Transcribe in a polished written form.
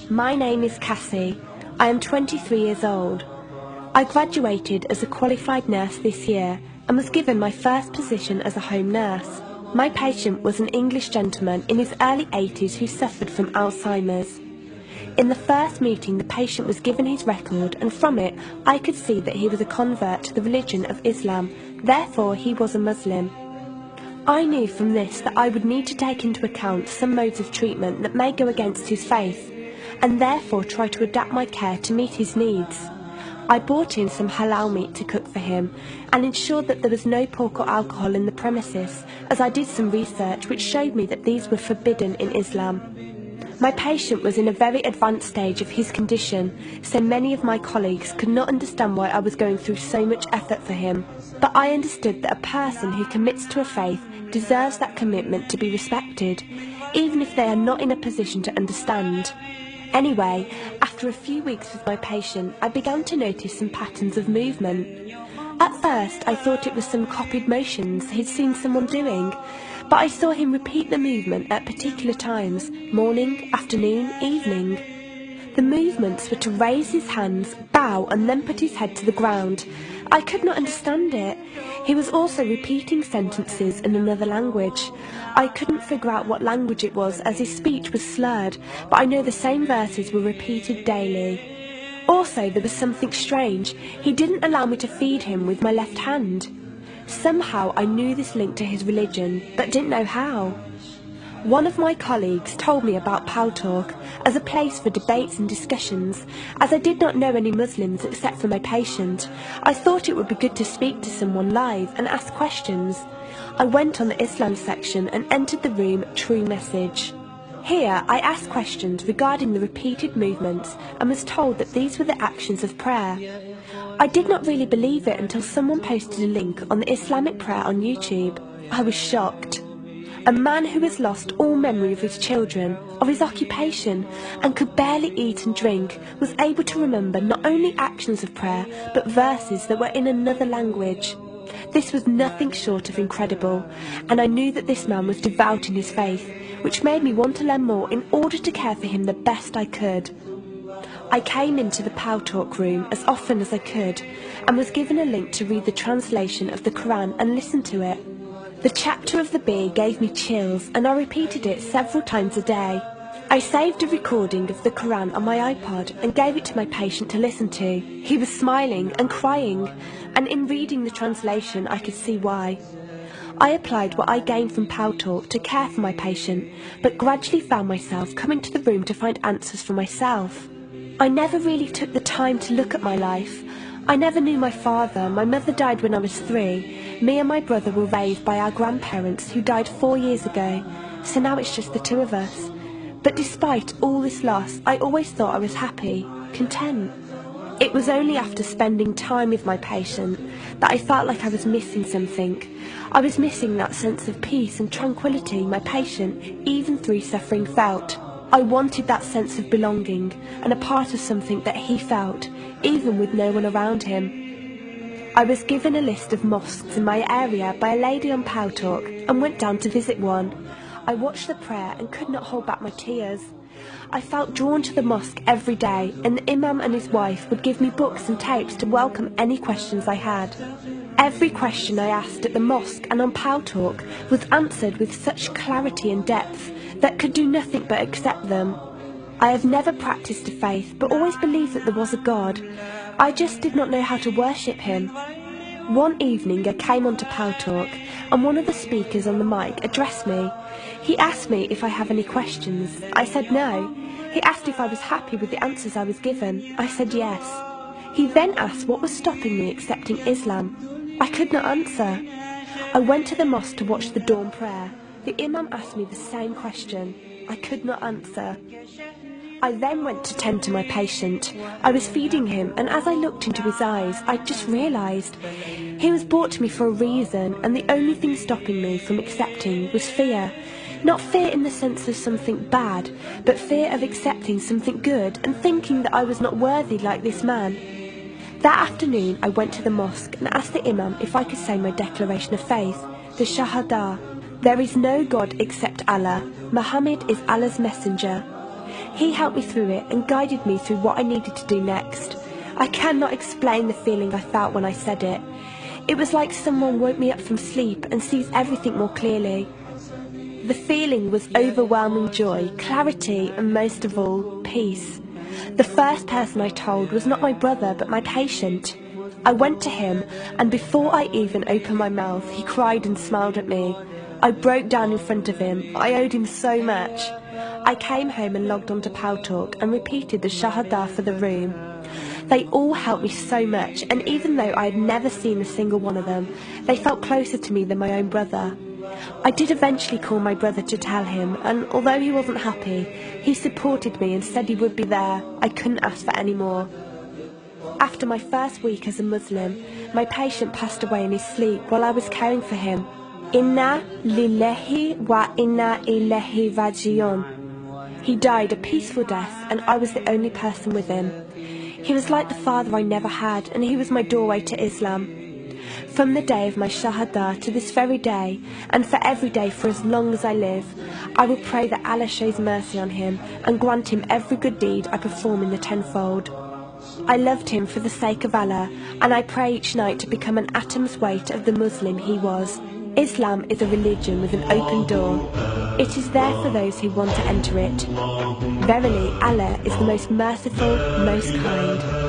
My name is Cassie. I am 23 years old. I graduated as a qualified nurse this year and was given my first position as a home nurse. My patient was an English gentleman in his early 80s who suffered from Alzheimer's. In the first meeting, the patient was given his record, and from it I could see that he was a convert to the religion of Islam, therefore he was a Muslim. I knew from this that I would need to take into account some modes of treatment that may go against his faith, and therefore try to adapt my care to meet his needs. I bought in some halal meat to cook for him and ensured that there was no pork or alcohol in the premises, as I did some research which showed me that these were forbidden in Islam. My patient was in a very advanced stage of his condition, so many of my colleagues could not understand why I was going through so much effort for him. But I understood that a person who commits to a faith deserves that commitment to be respected, even if they are not in a position to understand. Anyway, after a few weeks with my patient, I began to notice some patterns of movement. At first, I thought it was some copied motions he'd seen someone doing, but I saw him repeat the movement at particular times, morning, afternoon, evening. The movements were to raise his hands, bow, and then put his head to the ground. I could not understand it. He was also repeating sentences in another language. I couldn't figure out what language it was, as his speech was slurred, but I know the same verses were repeated daily. Also, there was something strange. He didn't allow me to feed him with my left hand. Somehow I knew this linked to his religion, but didn't know how. One of my colleagues told me about Pal Talk as a place for debates and discussions. As I did not know any Muslims except for my patient, I thought it would be good to speak to someone live and ask questions. I went on the Islam section and entered the room True Message. Here I asked questions regarding the repeated movements and was told that these were the actions of prayer. I did not really believe it until someone posted a link on the Islamic prayer on YouTube. I was shocked. A man who has lost all memory of his children, of his occupation, and could barely eat and drink, was able to remember not only actions of prayer, but verses that were in another language. This was nothing short of incredible, and I knew that this man was devout in his faith, which made me want to learn more in order to care for him the best I could. I came into the Pal Talk room as often as I could, and was given a link to read the translation of the Quran and listen to it. The chapter of the bee gave me chills, and I repeated it several times a day. I saved a recording of the Quran on my iPod and gave it to my patient to listen to. He was smiling and crying, and in reading the translation I could see why. I applied what I gained from Pal Talk to care for my patient, but gradually found myself coming to the room to find answers for myself. I never really took the time to look at my life. I never knew my father. My mother died when I was 3. Me and my brother were raised by our grandparents who died 4 years ago, so now it's just the two of us. But despite all this loss, I always thought I was happy, content. It was only after spending time with my patient that I felt like I was missing something. I was missing that sense of peace and tranquility my patient, even through suffering, felt. I wanted that sense of belonging and a part of something that he felt, even with no one around him. I was given a list of mosques in my area by a lady on Pal Talk and went down to visit one. I watched the prayer and could not hold back my tears. I felt drawn to the mosque every day, and the imam and his wife would give me books and tapes to welcome any questions I had. Every question I asked at the mosque and on Pal Talk was answered with such clarity and depth that could do nothing but accept them. I have never practiced a faith, but always believed that there was a God. I just did not know how to worship him. One evening I came onto Pal Talk, and one of the speakers on the mic addressed me. He asked me if I have any questions. I said no. He asked if I was happy with the answers I was given. I said yes. He then asked what was stopping me accepting Islam. I could not answer. I went to the mosque to watch the dawn prayer. The imam asked me the same question. I could not answer. I then went to tend to my patient. I was feeding him, and as I looked into his eyes, I just realised he was brought to me for a reason, and the only thing stopping me from accepting was fear. Not fear in the sense of something bad, but fear of accepting something good and thinking that I was not worthy like this man. That afternoon I went to the mosque and asked the imam if I could say my declaration of faith, the Shahada. There is no God except Allah. Muhammad is Allah's messenger. He helped me through it and guided me through what I needed to do next. I cannot explain the feeling I felt when I said it. It was like someone woke me up from sleep and sees everything more clearly. The feeling was overwhelming joy, clarity, and most of all, peace. The first person I told was not my brother, but my patient. I went to him, and before I even opened my mouth, he cried and smiled at me. I broke down in front of him. I owed him so much. I came home and logged onto Paltalk and repeated the Shahada for the room. They all helped me so much, and even though I had never seen a single one of them, they felt closer to me than my own brother. I did eventually call my brother to tell him, and although he wasn't happy, he supported me and said he would be there. I couldn't ask for any more. After my first week as a Muslim, my patient passed away in his sleep while I was caring for him. Inna lillahi wa inna ilaihi raji'un. He died a peaceful death, and I was the only person with him. He was like the father I never had, and he was my doorway to Islam. From the day of my Shahada to this very day, and for every day for as long as I live, I will pray that Allah shows mercy on him and grant him every good deed I perform in the tenfold. I loved him for the sake of Allah, and I pray each night to become an atom's weight of the Muslim he was. Islam is a religion with an open door. It is there for those who want to enter it. Verily, Allah is the most merciful, most kind.